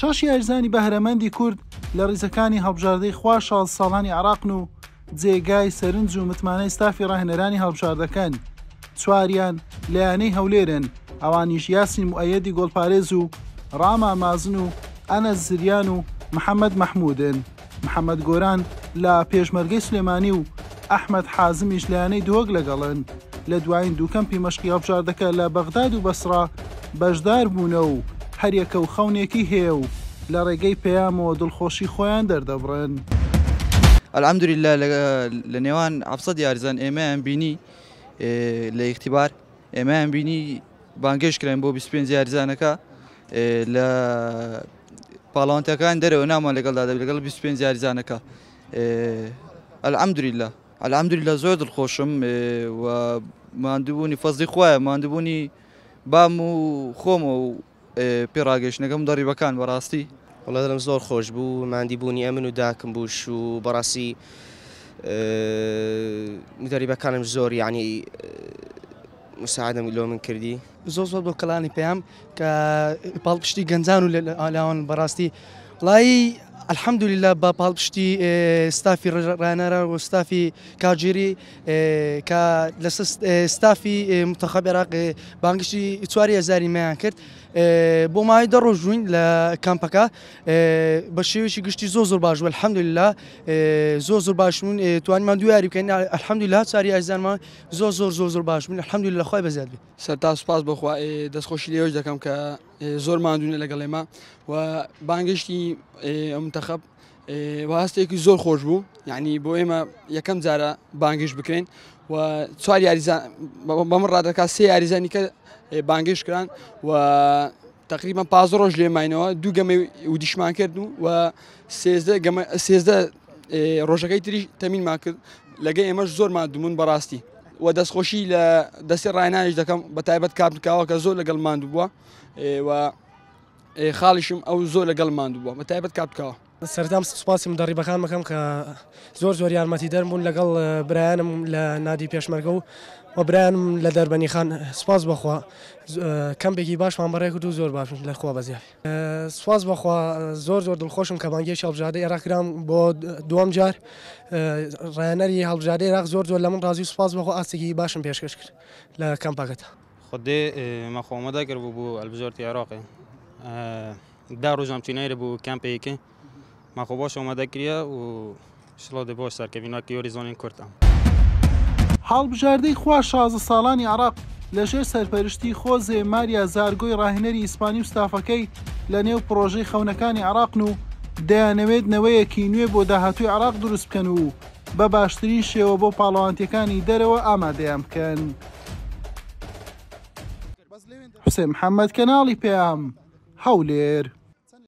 شەش یاریزانی بەهرەمەندی کورد لە ڕیزەکانی هەڵبژاردەی خوا 16 ساڵانی عێراقن و جێگای سەرنج و متمانەی ستافی ڕاهێنەرانی هەڵبژاردەکەن. چواریان لەیانەی هەولێرن، ئەوانیش یاسین موئەیەدی گۆڵپارێز و ڕاما مازن و ئەنەس زریان و محەممەد مەحمودن. محەممەد گۆران لە پێشمەرگەی سلێمانی و ئەحمەد حازمیش لەیانەی دۆگ لەگەڵن. لە دوایین دووکەمپی مەشقی هەڵبژاردەکە لە بەغداد و بەسڕا بەشدار بوونە و هەریەکە و خەونێکی هەیە و لە ڕێگەی پەیامەوە دڵخۆشی خۆیان دەردەبڕن. الحەمدولیلا لە نێوان 700 یاریزان ئێمەیان بینی لە ئیختیبار ئێمەیان بینی بانگێشکراین بۆ 25 یاریزانەکە لە پاڵەوانتەکان دەرەوە نامان لەگەڵدا دەبێت لەگەڵ 25 یاریزانەکە. الحەمدولیلا زۆر دڵخۆشم و ماندووبوونی فەزڵی خۆیە، ماندووبوونی بام و خۆمە و پێڕاگەشتنەکەم دەڕیبەکان بەڕاستی وڵا دڵم زۆر خۆش بوو، ماندیبوونی ئەمن و داکم بووش و بەڕاستی دەریبەکانم زۆر یعنی مساعدەم لۆ من کردی. زۆر بۆ کەڵانی پێیام کە پاڵپشتی گەنجان و لاوان بەڕاستی وڵی الحەمدولیلا بە پاڵپشتی ستافی ڕانەرە و ستافی کاژێری کە لە ستافی منتەخەب عێراق بانگشتی 4000 مایان کرد بۆ ماوەی 10 ڕۆژ ژووین لە کامپەکە بە شێوەیەکی گشتی زۆر باش بوو. الحەمدولیلا زۆر باش بوون، توانیمان دوو یاری بکەین. الحەمدولیلا 4000مان زۆر باش بوون. الحەمدولیلا خۆی بەزیاد بێت. سەرتا سوپاس بەخوا دەستخۆشی لێوەش دەکەم کە زۆر ماندوونە لەگەڵ ئێمە و بانگشتی منتەخەب هەستێکی زۆر خۆش بوو، یعنی بۆ ئێمە یەکەم جارە بانگشت بکرێن و 4 یاریزان بەمە ڕادەکات 3 یاریزانی کە بانگشت کران و تقریبا 15 ڕۆژ لێماینەوە، 2 گەمەی ودیشمان کرد و 13 ڕۆژەکەی تری تەمینمان کرد. لەگەی ئێمەش زۆر ماندووبوون بەڕاستی و دەستخۆشی لە دەستی ڕاهێنانیش دەکەم بە تایبەت کابراکاوە کە زۆر لەگەڵ ماندوو بووە و خاڵیشم ئەو زۆر لەگەڵ ماندوو بووە بە تایبەت کابراکاوە. سەردام سوپاسیم دەڕیبەکان مەکەم کە زۆر یارمەتی دەربوون لەگەڵ برایانم لە نادی پێشمەرگە و برایانم لە دەربەنی خان. سوپاس بەخوا کەمپێکی باشمان بەڕێ کرد و زۆر باش لە خوا بەزیافی. سوپاس بەخوا زۆر دڵخۆشم کە بانگێشی هەڵبژاردەی عێراق کرام بۆ دووەم جار. ڕاهێنەری هەڵبژاردەی عێراق زۆر لە من ڕازی و سوپاس بەخوا ئاستێکی باشم پێشکەش کرد لە کەمپەکەتە. خودێ مەخۆمەدا کرد بوو هەڵبژاردەی عێراقی دا ڕۆژام چینایرە بوو کەمپێکی ماخۆ باش ئۆمادە کریە و شڵۆ دە باش سەرکەویناکی یۆریزۆنین کورتە. هەڵبژاردەی خوا 16 ساڵانی عێراق لەژێر سەرپەرشتی خۆزێ ماریا زارگۆی ڕاهێنەری ئیسپانی و ستافەکەی لە نێو پرۆژەی خەونەکانی عێراقن و دەیانەوێت نەوەیەکی نوێ بۆ داهاتووی عێراق دروست بکەن و بە باشترین شێوە بۆ پاڵەوانتیەکانی دەرەوە ئامادەیان بکەن. حوسێن محەممەد کەناڵی پێام هەولێر.